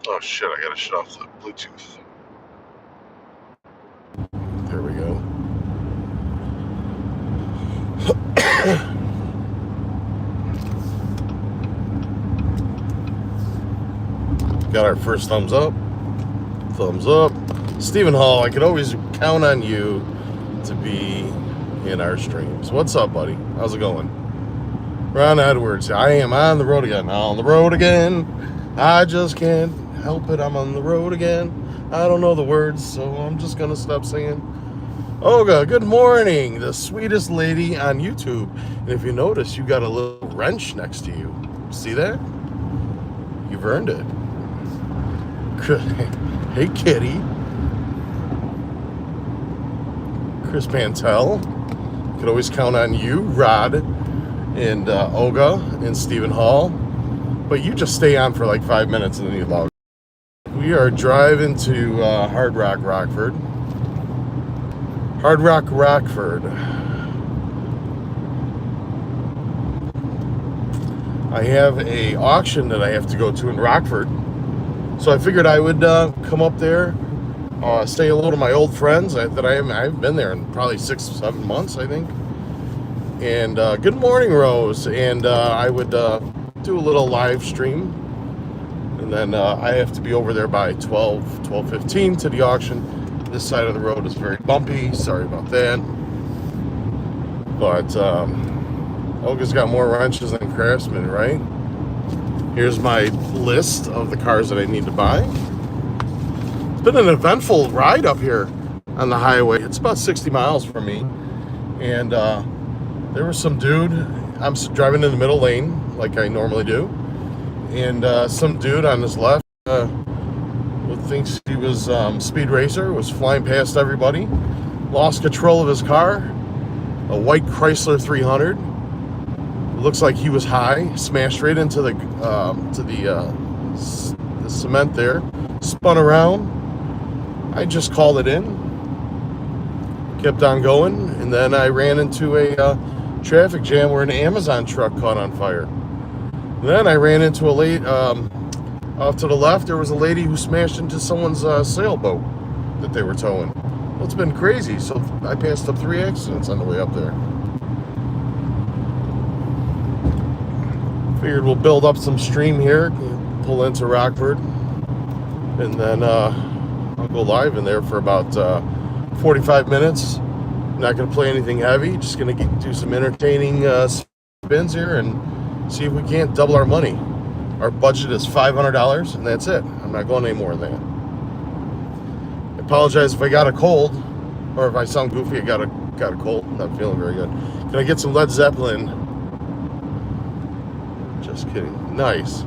Oh shit, I gotta shut off the Bluetooth. There we go. Got our first thumbs up. Thumbs up. Stephen Hall, I could always count on you to be in our streams. What's up, buddy? How's it going? Ron Edwards, I am on the road again. On the road again. I just can't help it. I'm on the road again. I don't know the words, so I'm just going to stop singing. Olga, good morning. The sweetest lady on YouTube. And if you notice, you got a little wrench next to you. See that? You've earned it. Hey, kitty. Chris Pantel. Could always count on you, Rod, and Olga, and Stephen Hall. But you just stay on for like 5 minutes and then you log. We are driving to Hard Rock, Rockford. Hard Rock, Rockford. I have a auction that I have to go to in Rockford. So I figured I would come up there, say hello to my old friends that I've been there in probably 6-7 months, I think. And good morning, Rose. And I would do a little live stream. And then I have to be over there by 12:15 to the auction. This side of the road is very bumpy. Sorry about that. But Olga's got more wrenches than Craftsman, right? Here's my list of the cars that I need to buy. It's been an eventful ride up here on the highway. It's about 60 miles from me. And there was some dude. I'm driving in the middle lane like I normally do. And some dude on his left who thinks he was speed racer, was flying past everybody. Lost control of his car. A white Chrysler 300. Looks like he was high, smashed right into the cement there, spun around. I just called it in, kept on going, and then I ran into a traffic jam where an Amazon truck caught on fire. And then I ran into a lady, off to the left, there was a lady who smashed into someone's sailboat that they were towing. Well, it's been crazy, so I passed up 3 accidents on the way up there. Figured we'll build up some stream here, pull into Rockford, and then I'll go live in there for about 45 minutes. Not going to play anything heavy, just going to do some entertaining spins here and see if we can't double our money. Our budget is $500, and that's it. I'm not going any more than that. I apologize if I got a cold, or if I sound goofy. I got a cold. I'm not feeling very good. Can I get some Led Zeppelin? Just kidding. Nice.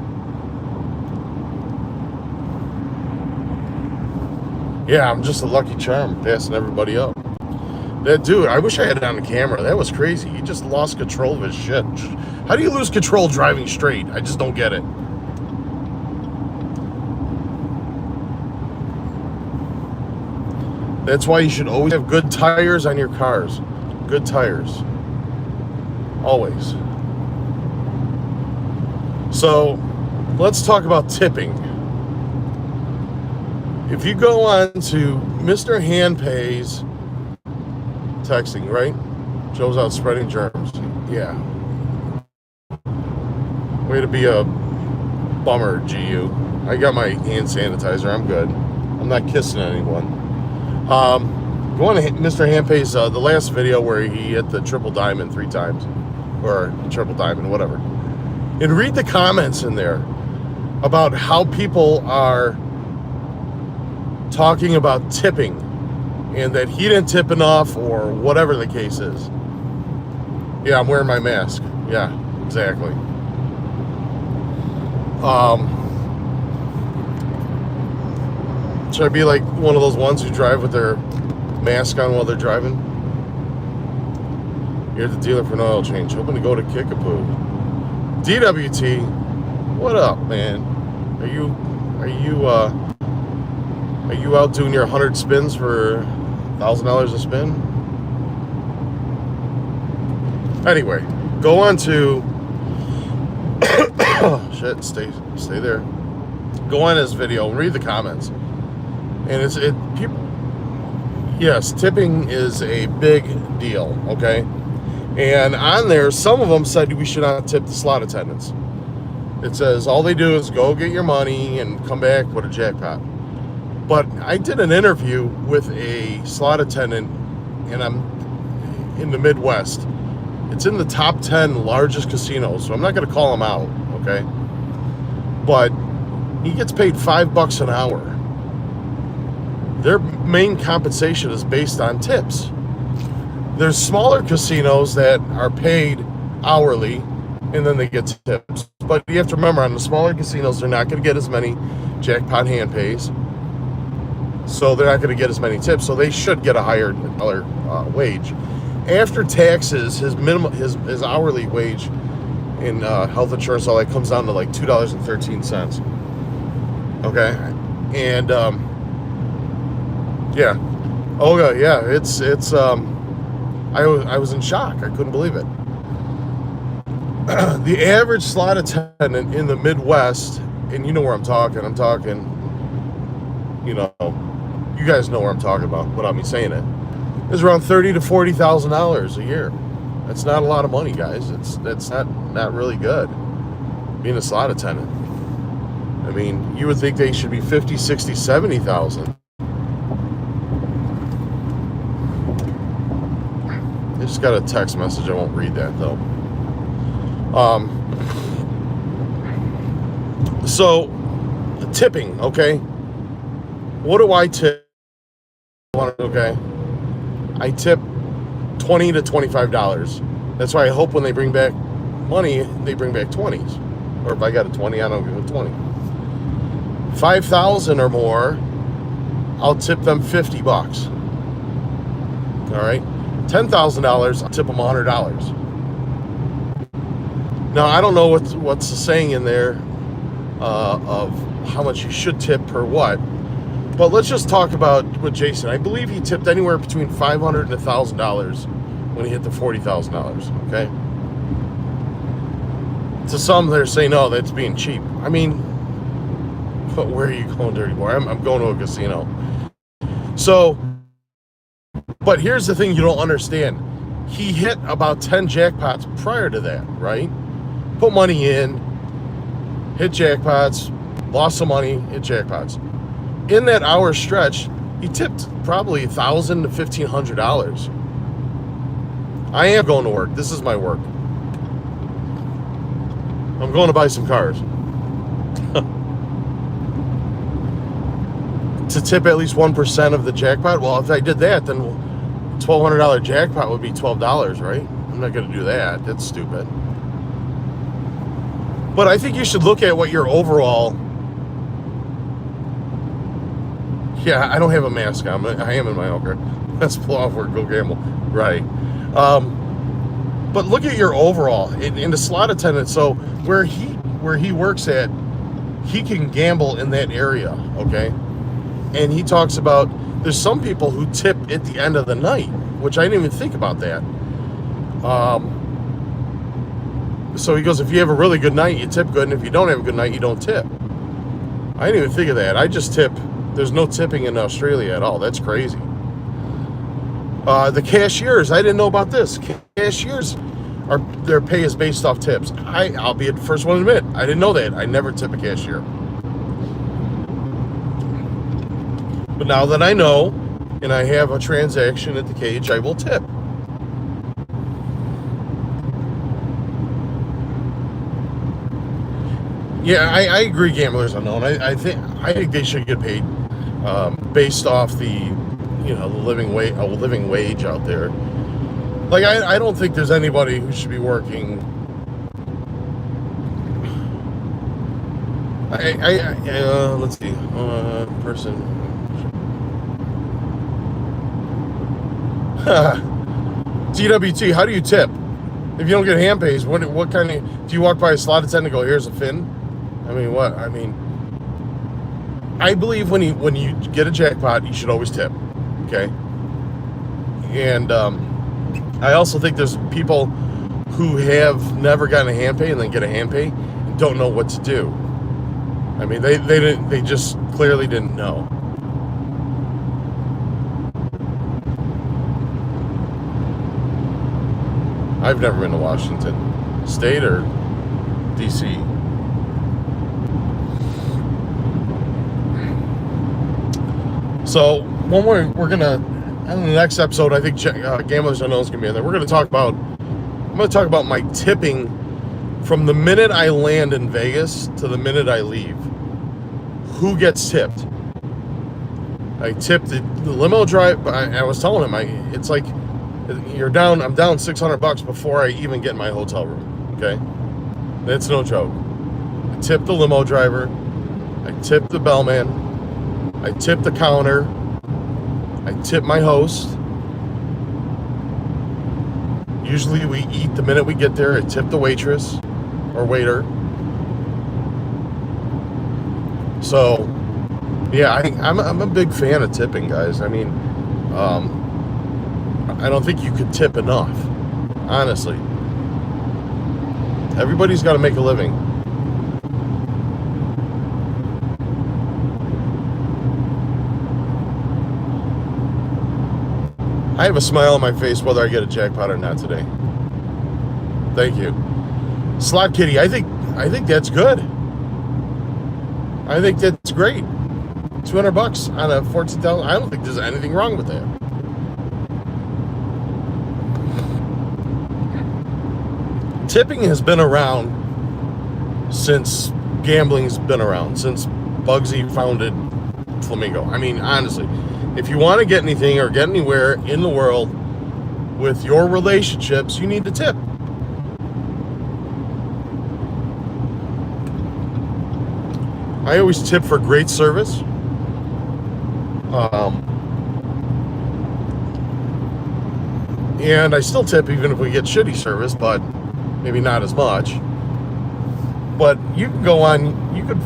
Yeah, I'm just a lucky charm, passing everybody up. That dude, I wish I had it on the camera. That was crazy. He just lost control of his shit. How do you lose control driving straight? I just don't get it. That's why you should always have good tires on your cars. Good tires. Always. So, let's talk about tipping. If you go on to Mr. Handpay's texting, right? Joe's out spreading germs. Yeah. Way to be a bummer, GU. I got my hand sanitizer. I'm good. I'm not kissing anyone. Go on to Mr. Handpay's, the last video where he hit the triple diamond 3 times. Or triple diamond, whatever. And read the comments in there about how people are talking about tipping and that he didn't tip enough or whatever the case is. Yeah, I'm wearing my mask. Yeah, exactly. Should I be like one of those ones who drive with their mask on while they're driving? You're at the dealer for an oil change. Hoping to go to Kickapoo. DWT, what up, man? Are you out doing your 100 spins for $1,000 a spin? Anyway, go on to shit. Stay there. Go on his video and read the comments. And people. Yes, tipping is a big deal. Okay, and on there, some of them said we should not tip the slot attendants. It says all they do is go get your money and come back with a jackpot. But I did an interview with a slot attendant, and I'm in the Midwest. It's in the top 10 largest casinos, so I'm not going to call him out, okay? But he gets paid $5 an hour. Their main compensation is based on tips. There's smaller casinos that are paid hourly, and then they get tips. But you have to remember, on the smaller casinos, they're not going to get as many jackpot hand pays. So they're not going to get as many tips. So they should get a higher dollar wage. After taxes, his hourly wage in health insurance, all that comes down to like $2.13. Okay, and yeah, oh yeah, it's I was in shock. I couldn't believe it. The average slot attendant in the Midwest, and you know where I'm talking, you know, you guys know where I'm talking about without me saying it, is around $30,000 to $40,000 a year. That's not a lot of money, guys. That's not really good, being a slot attendant. I mean, you would think they should be 50, 60, 70,000. I just got a text message. I won't read that though. So tipping, okay? What do I tip? Okay, I tip $20 to $25. That's why I hope when they bring back money, they bring back 20s. Or if I got a 20, I don't give a 20. 5,000 or more, I'll tip them $50. All right, $10,000, I'll tip them $100. Now I don't know what's the saying in there of how much you should tip per what. But let's just talk about with Jason. I believe he tipped anywhere between $500 and $1,000 when he hit the $40,000. Okay. To some, they're saying, "No, that's being cheap." I mean, but where are you going, dirty boy? I'm going to a casino. So, but here's the thing you don't understand. He hit about 10 jackpots prior to that, right? Put money in, hit jackpots, lost some money, hit jackpots. In that hour stretch, he tipped probably $1,000 to $1,500. I am going to work. This is my work. I'm going to buy some cars. To tip at least 1% of the jackpot? Well, if I did that, then $1,200 jackpot would be $12, right? I'm not going to do that. That's stupid. But I think you should look at what your overall... Yeah, I don't have a mask on. I am in my own car. Let's pull off work, go gamble. Right. But look at your overall in the slot attendant. So where he works at, he can gamble in that area. Okay. And he talks about there's some people who tip at the end of the night, which I didn't even think about that. So he goes, if you have a really good night, you tip good, and if you don't have a good night, you don't tip. I didn't even think of that. I just tip. There's no tipping in Australia at all. That's crazy. The cashiers, I didn't know about this. Cashiers, their pay is based off tips. I'll be the first one to admit, I didn't know that. I never tip a cashier. But now that I know, and I have a transaction at the cage, I will tip. Yeah, I agree. Gamblers unknown. I think they should get paid based off the living wage out there. Like I don't think there's anybody who should be working. Let's see, person. TWT, how do you tip? If you don't get hand pays, what kind of, do you walk by a slot attendant and go, here's a fin? I mean, what? I mean, I believe when you get a jackpot, you should always tip, okay? And I also think there's people who have never gotten a hand pay and then get a hand pay and don't know what to do. I mean, they just clearly didn't know. I've never been to Washington State or DC. So when we're gonna, in the next episode, I think Gamblers Unknown is gonna be in there. I'm gonna talk about my tipping from the minute I land in Vegas to the minute I leave. Who gets tipped? I tipped the limo driver. I was telling him, it's like I'm down $600 before I even get in my hotel room. Okay, that's no joke. I tipped the limo driver. I tipped the bellman. I tipped the counter. I tip my host. Usually we eat the minute we get there. I tip the waitress or waiter. So, yeah, I'm a big fan of tipping, guys. I mean, I don't think you could tip enough, honestly. Everybody's got to make a living. I have a smile on my face whether I get a jackpot or not today. Thank you. Slot Kitty, I think that's good. I think that's great. $200 on a 14,000. I don't think there's anything wrong with that. Tipping has been around since gambling's been around, since Bugsy founded Flamingo. I mean, honestly, if you want to get anything or get anywhere in the world with your relationships, you need to tip. I always tip for great service. And I still tip even if we get shitty service, but maybe not as much. But you can go on, you could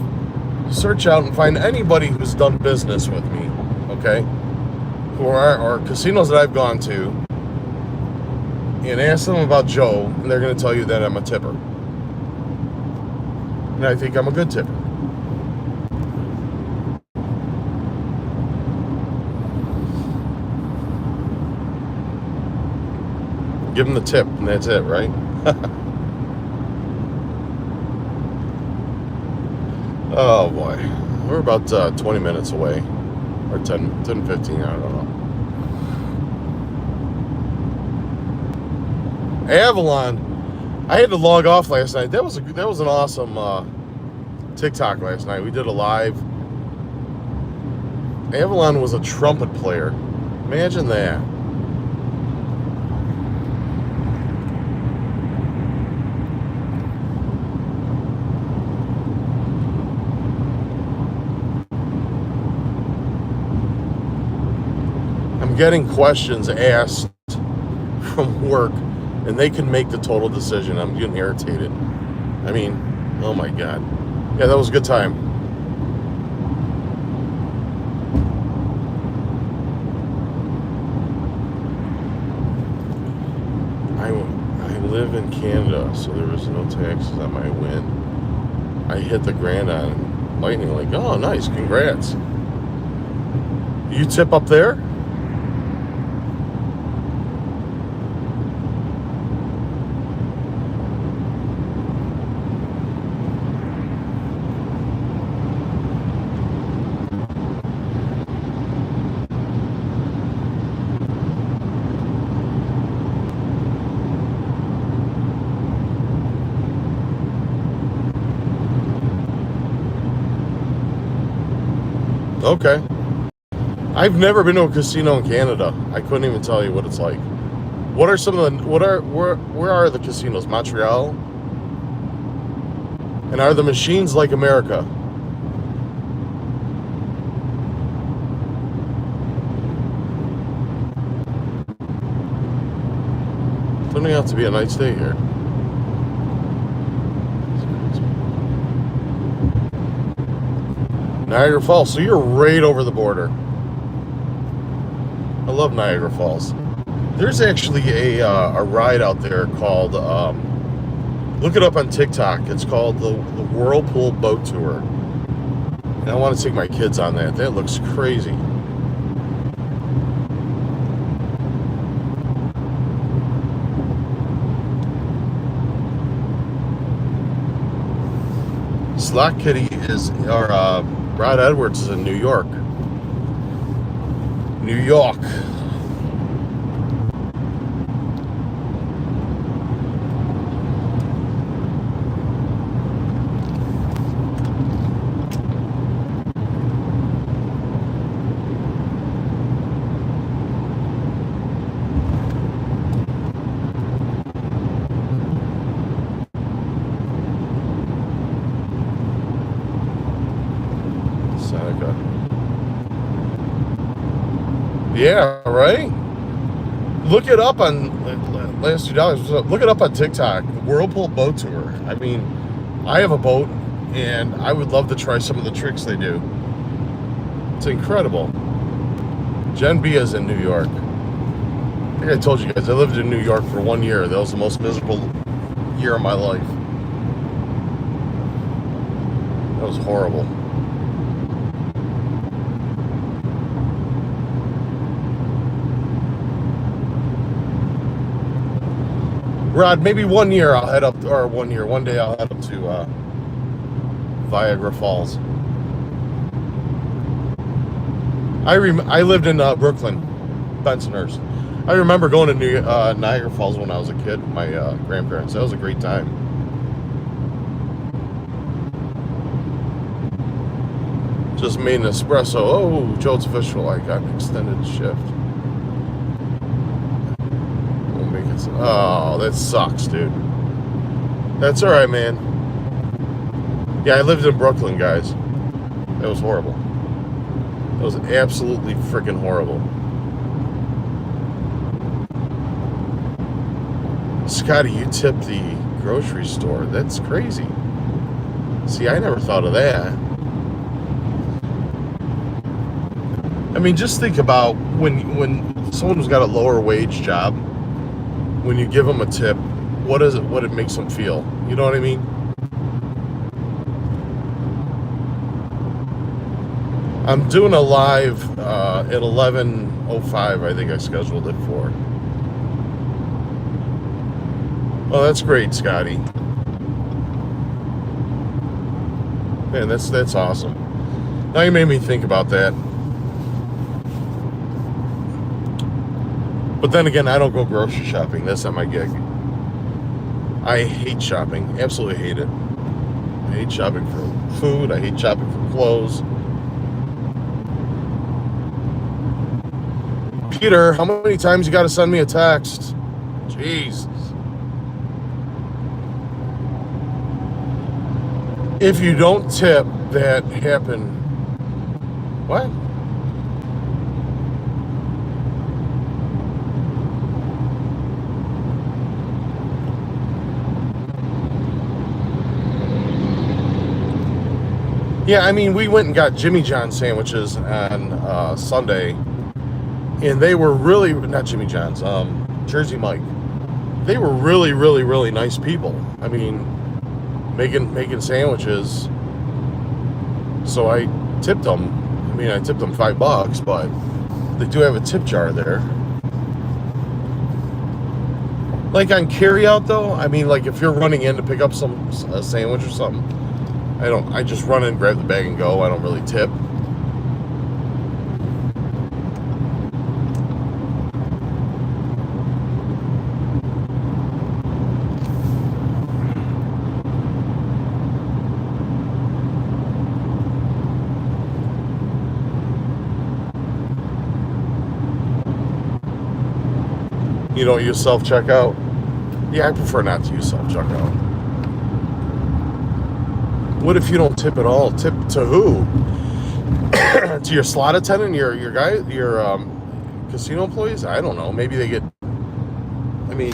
search out and find anybody who's done business with me, okay? Or casinos that I've gone to, and ask them about Joe, and they're going to tell you that I'm a tipper. And I think I'm a good tipper. Give them the tip, and that's it, right? Oh boy, we're about 20 minutes away, or 10, 15, I don't know. Avalon, I had to log off last night. That was an awesome TikTok last night. We did a live. Avalon was a trumpet player. Imagine that. Getting questions asked from work, and they can make the total decision. I'm getting irritated. I mean, oh my God. Yeah, that was a good time. I live in Canada, so there was no taxes on my win. I hit the grand on Lightning Link. Oh, nice. Congrats. You tip up there? Okay. I've never been to a casino in Canada. I couldn't even tell you what it's like. What are some of the where are the casinos? Montreal? And are the machines like America? Turning out to be a nice day here. Niagara Falls, so you're right over the border. I love Niagara Falls. There's actually a ride out there called, look it up on TikTok. It's called the Whirlpool Boat Tour. And I want to take my kids on that. That looks crazy. Slot Kitty or Rod Edwards is in New York. New York. Seneca. Yeah, right? Look it up on last $2. Look it up on TikTok. Whirlpool Boat Tour. I mean, I have a boat, and I would love to try some of the tricks they do. It's incredible. Jen B is in New York. I think I told you guys, I lived in New York for 1 year. That was the most miserable year of my life. That was horrible. Rod, maybe 1 year I'll head up, or 1 year, one day I'll head up to Niagara Falls. I lived in Brooklyn, Bensonhurst. I remember going to Niagara Falls when I was a kid with my grandparents. That was a great time. Just made an espresso. Oh, Joe's official. I got an extended shift. We'll make it. Oh, that sucks, dude. That's all right, man. Yeah, I lived in Brooklyn, guys. That was horrible. That was absolutely freaking horrible. Scotty, you tipped the grocery store. That's crazy. See, I never thought of that. I mean, just think about when someone who's got a lower wage job, when you give them a tip, what it makes them feel? You know what I mean? I'm doing a live at 11:05. I think I scheduled it for. Oh, that's great, Scotty. Man, that's awesome. Now you made me think about that. But then again, I don't go grocery shopping. That's not my gig. I hate shopping. Absolutely hate it. I hate shopping for food. I hate shopping for clothes. Peter, how many times you got to send me a text? Jeez. If you don't tip, that happened. What? Yeah, I mean, we went and got Jimmy John's sandwiches on Sunday, and they were really, not Jimmy John's, Jersey Mike. They were really, really, really nice people. I mean, making sandwiches. So I tipped them. I mean, I tipped them $5, but they do have a tip jar there. Like on carryout though, I mean, like if you're running in to pick up a sandwich or something, I just run in, grab the bag and go. I don't really tip. You don't use self-checkout? Yeah, I prefer not to use self-checkout. What if you don't tip at all? Tip to who? To your slot attendant, your guy, your casino employees? I don't know. Maybe they get. I mean,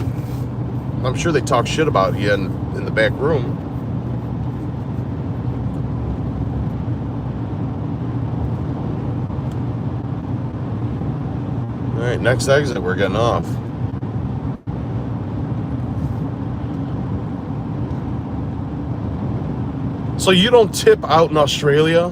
I'm sure they talk shit about you in the back room. All right, next exit. We're getting off. So you don't tip out in Australia?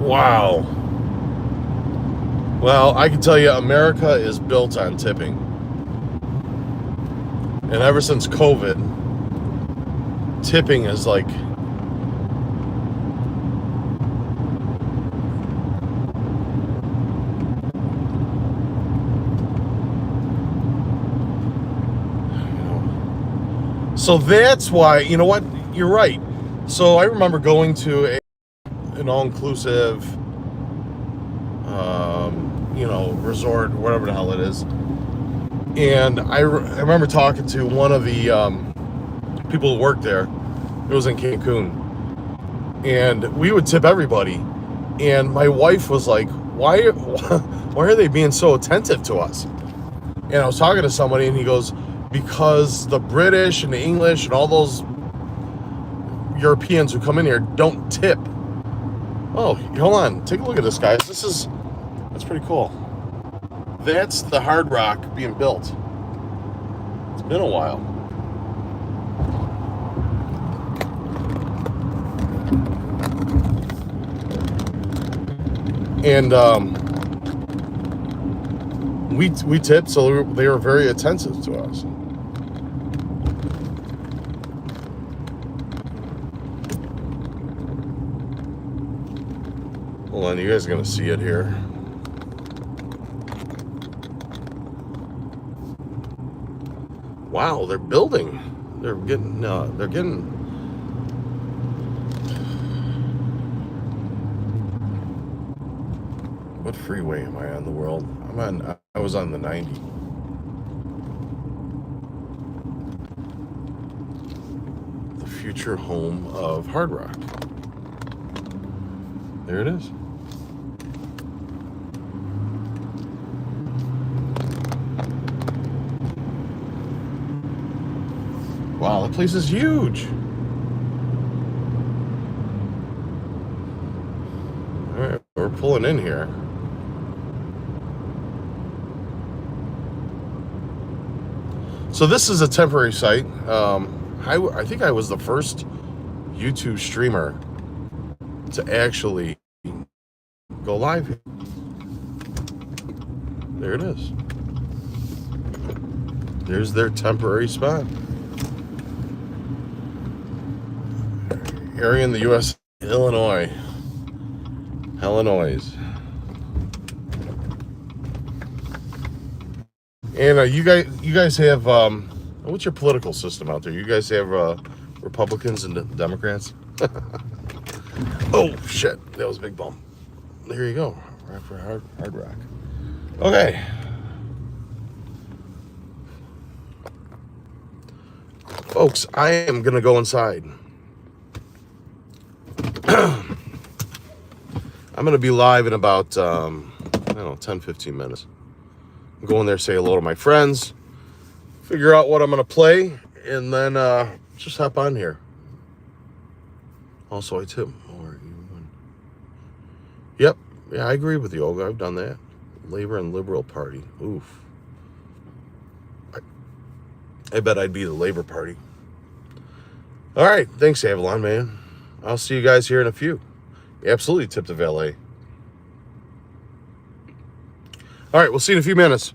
Wow. Well, I can tell you, America is built on tipping. And ever since COVID, tipping is like... So that's why, you know what? You're right. So I remember going to an all-inclusive, resort, whatever the hell it is. And I remember talking to one of the people who worked there. It was in Cancun. And we would tip everybody. And my wife was like, why are they being so attentive to us? And I was talking to somebody, and he goes, because the British and the English and all those Europeans who come in here don't tip. Oh, hold on. Take a look at this, guys. That's pretty cool. That's the Hard Rock being built. It's been a while. And we tipped, so they were very attentive to us. Hold on, you guys are gonna see it here. Wow, they're building. They're getting. What freeway am I on the world? I was on the 90. The future home of Hard Rock. There it is. Wow, the place is huge. All right, we're pulling in here. So this is a temporary site. I think I was the first YouTube streamer to actually go live here. There it is. There's their temporary spot. Area in the U.S. Illinois. And you guys have what's your political system out there? You guys have Republicans and Democrats? Oh shit, that was a big bump. There you go, right for Hard Rock. Okay. Folks, I am gonna go inside. I'm gonna be live in about 10-15 minutes. Go in there, say hello to my friends, figure out what I'm going to play, and then just hop on here. Also, I tip more even. Yep. Yeah, I agree with you, Olga. I've done that. Labor and Liberal Party. Oof. I bet I'd be the Labor Party. All right. Thanks, Avalon, man. I'll see you guys here in a few. Absolutely tip the valet. All right, we'll see you in a few minutes.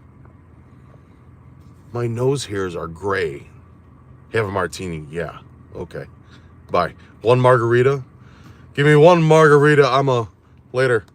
My nose hairs are gray. Have a martini. Yeah. Okay. Bye. One margarita. Give me one margarita. I'm a later.